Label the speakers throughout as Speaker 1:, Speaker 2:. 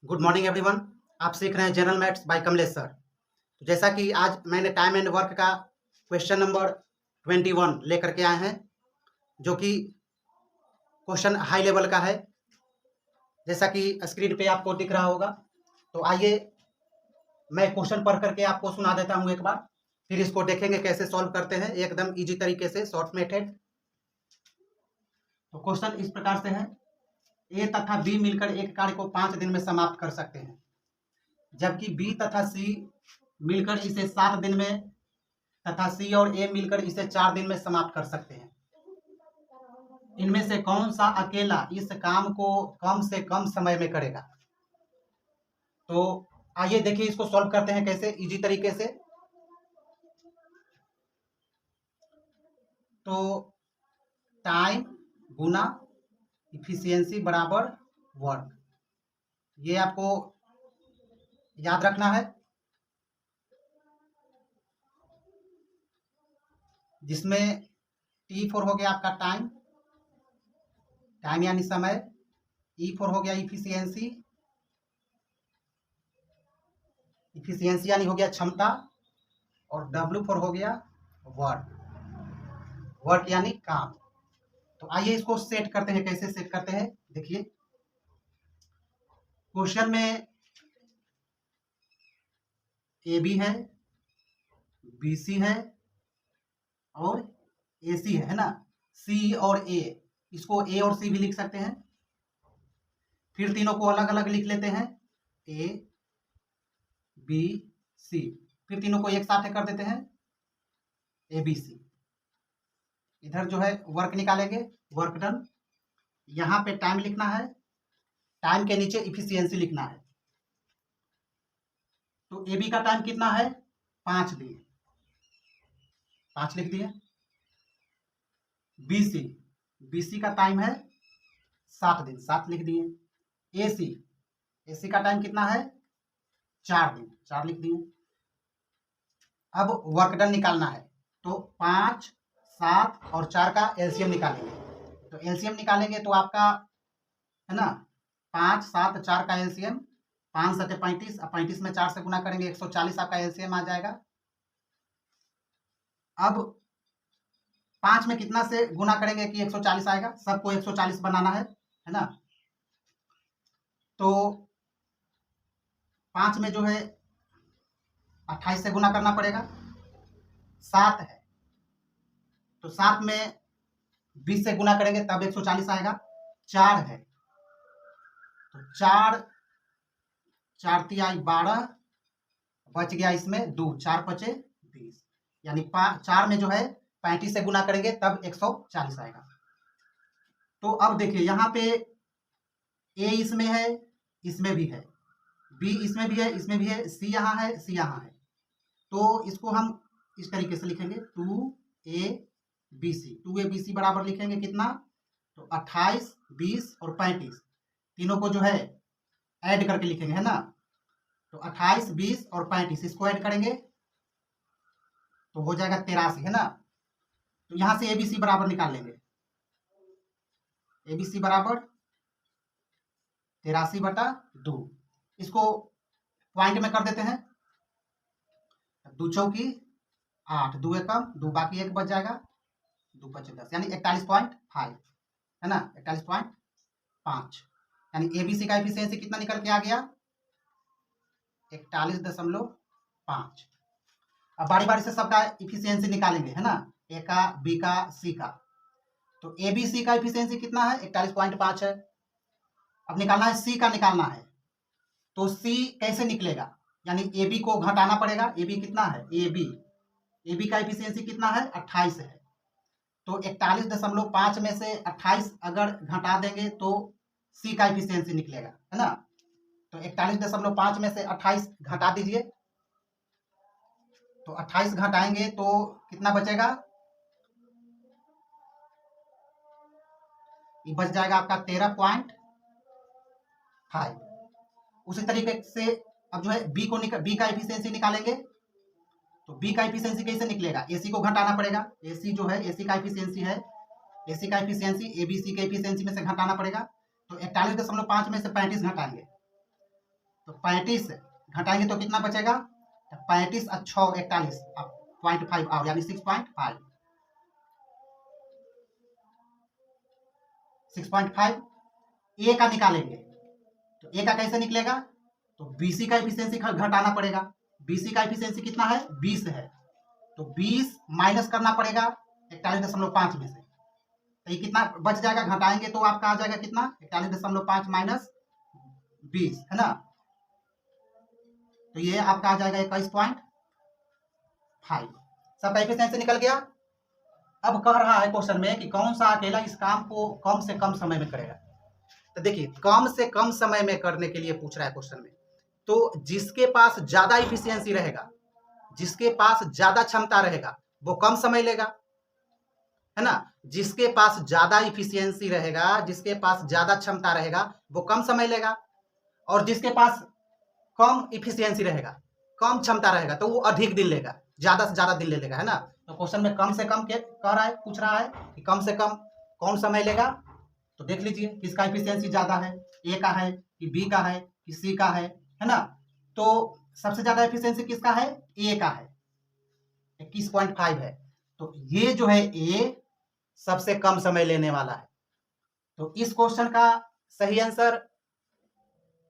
Speaker 1: Good morning everyone. आप सीख रहे हैं general maths by Kamlesh sir. तो जैसा कि आज मैंने टाइम एंड वर्क का क्वेश्चन नंबर 21 लेकर के आए हैं, जो कि क्वेश्चन हाई लेवल का है, जैसा कि स्क्रीन पे आपको दिख रहा होगा। तो आइए मैं क्वेश्चन पढ़ करके आपको सुना देता हूँ एक बार, फिर इसको देखेंगे कैसे सॉल्व करते हैं एकदम इजी तरीके से, शॉर्ट मेथड। तो क्वेश्चन इस प्रकार से है, ए तथा बी मिलकर एक कार्य को 5 दिन में समाप्त कर सकते हैं, जबकि बी तथा सी मिलकर इसे 7 दिन में तथा सी और ए मिलकर इसे 4 दिन में समाप्त कर सकते हैं। इनमें से कौन सा अकेला इस काम को कम से कम समय में करेगा? तो आइए देखिए इसको सॉल्व करते हैं कैसे इजी तरीके से। तो टाइम गुना इफिशियंसी बराबर वर्क, ये आपको याद रखना है, जिसमें T4 हो गया आपका टाइम यानी समय, E4 हो गया इफिशियंसी यानी हो गया क्षमता, और W4 हो गया वर्क यानी काम। तो आइए इसको सेट करते हैं, कैसे सेट करते हैं देखिए। क्वेश्चन में AB है, BC है और AC है ना। C और A, इसको A और C भी लिख सकते हैं, फिर तीनों को अलग अलग लिख लेते हैं, A B C, फिर तीनों को एक साथ कर देते हैं ABC। इधर जो है वर्क निकालेंगे, वर्क डन। यहाँ पे टाइम लिखना है, टाइम के नीचे इफिशियंसी लिखना है। तो AB का टाइम कितना है? 5 दिन, 5 लिख दिए। BC का टाइम है 7 दिन, 7 लिख दिए। AC का टाइम कितना है? 4 दिन, 4 लिख दिए। अब वर्क डन निकालना है, तो 5, 7 और 4 का एलसीएम निकालेंगे। तो एलसीएम निकालेंगे तो आपका है ना 5, 7, 4 का एलसीएम 5 7 35, अब 35 में 4 से गुना करेंगे 140 आपका एलसीएम आ जाएगा। अब 5 में कितना से गुना करेंगे कि 140 आएगा? सबको 140 बनाना है ना। तो 5 में जो है 28 से गुना करना पड़ेगा, 7 है तो 7 में 20 से गुना करेंगे तब 140 आएगा। 4 है तो 4 तिया 12, बच गया इसमें 2, 4 पचे 20, यानी 4 में जो है 35 से गुना करेंगे तब 140 आएगा। तो अब देखिए यहाँ पे A इसमें है, इसमें भी है, B इसमें भी है, इसमें भी है, C यहाँ है, C यहाँ है। तो इसको हम इस तरीके से लिखेंगे 2ABC बराबर लिखेंगे कितना? तो 28, 20 और 35 तीनों को जो है ऐड करके लिखेंगे है ना। तो 28, 20 और 35 इसको ऐड करेंगे तो हो जाएगा 83 है ना। तो यहां से ABC बराबर निकाल लेंगे, ABC बराबर 83/2। इसको पॉइंट में कर देते हैं, 2 चौकी 8, 2 एकम 2, बाकी 1 बच जाएगा, 2 पचे 10, यानी 41.5 है ना, 41.5। यानी ABC का एफिशिएंसी कितना निकल के आ गया? 41.5। अब बारी बारी से सबका एफिशिएंसी निकालेंगे है ना, A का, B का, C का। तो ABC का एफिशिएंसी कितना है? 41.5 है। अब निकालना है C का, निकालना है तो C कैसे निकलेगा? यानी AB को घटाना पड़ेगा। AB कितना है? AB का एफिशिएंसी कितना है? 28 है। तो 41.5 में से 28 अगर घटा देंगे तो C का एफिशिएंसी निकलेगा है ना। तो 41.5 में से 28 घटा दीजिए, तो 28 घटाएंगे तो कितना बचेगा? ये बच जाएगा आपका 13.5। उसी तरीके से अब जो है B का एफिशिएंसी निकालेंगे। तो B का एफिशिएंसी कैसे निकलेगा? AC को घटाना पड़ेगा। AC जो है, AC का एफिशिएंसी है, AC का एफिशिएंसी ABC के एफिशिएंसी में से घटाना पड़ेगा। तो 41.5 में से 35 घटाएंगे तो 35 घटाएंगे तो कितना बचेगा? 35 और 6 41 0.5 और यानी 6.5 ए का निकालेंगे तो ए का कैसे निकलेगा? तो बीसी का एफिशिएंसी घटाना पड़ेगा। बीसी का एफिशिएंसी कितना है? 20 है, तो 20 माइनस करना पड़ेगा 41.5 में से, तो ये कितना बच जाएगा? घटाएंगे तो आपका आ जाएगा कितना? 41.5 माइनस 20 है ना, तो ये आपका आ जाएगा 21.5। सबका एफिशिएंसी निकल गया। अब कह रहा है क्वेश्चन में कि कौन सा अकेला इस काम को कम से कम समय में करेगा। तो देखिए, कम से कम समय में करने के लिए पूछ रहा है क्वेश्चन में, तो जिसके पास ज्यादा इफिशियंसी रहेगा, जिसके पास ज्यादा क्षमता रहेगा, वो कम समय लेगा, है ना। जिसके पास ज्यादा इफिशियंसी रहेगा, जिसके पास ज्यादा क्षमता रहेगा, वो कम समय लेगा, और जिसके पास कम इफिशियंसी रहेगा, कम क्षमता रहेगा, तो वो अधिक दिन लेगा, ज्यादा से ज्यादा दिन ले लेगा, है ना। तो क्वेश्चन में कम से कम कह रहा है, पूछ रहा है कि कम से कम कौन समय लेगा। तो देख लीजिए किसका इफिशियंसी ज्यादा है, ए का है कि बी का है कि सी का है ना। तो सबसे ज्यादा इफिशियंसी किसका है? ए का है, 21.5 है। तो ये जो है ए सबसे कम समय लेने वाला है। तो इस क्वेश्चन का सही आंसर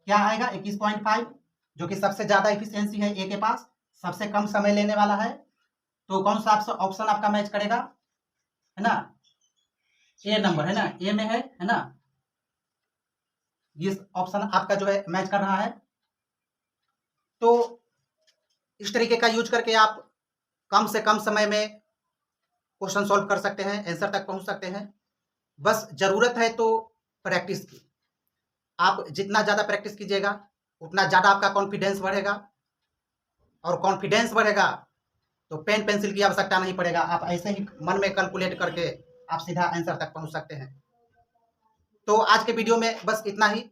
Speaker 1: क्या आएगा? 21.5, जो कि सबसे ज्यादा इफिशियंसी है ए के पास, सबसे कम समय लेने वाला है। तो कौन सा ऑप्शन आपका मैच करेगा, है ना? ए नंबर, है ना, ए में है ना, ये ऑप्शन आपका जो है मैच कर रहा है। तो इस तरीके का यूज करके आप कम से कम समय में क्वेश्चन सॉल्व कर सकते हैं, आंसर तक पहुंच सकते हैं। बस जरूरत है तो प्रैक्टिस की। आप जितना ज्यादा प्रैक्टिस कीजिएगा उतना ज्यादा आपका कॉन्फिडेंस बढ़ेगा, और कॉन्फिडेंस बढ़ेगा तो पेन पेंसिल की आवश्यकता नहीं पड़ेगा, आप ऐसे ही मन में कैलकुलेट करके आप सीधा आंसर तक पहुंच सकते हैं। तो आज के वीडियो में बस इतना ही।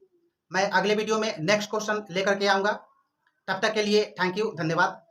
Speaker 1: मैं अगले वीडियो में नेक्स्ट क्वेश्चन लेकर के आऊंगा। तब तक के लिए थैंक यू, धन्यवाद।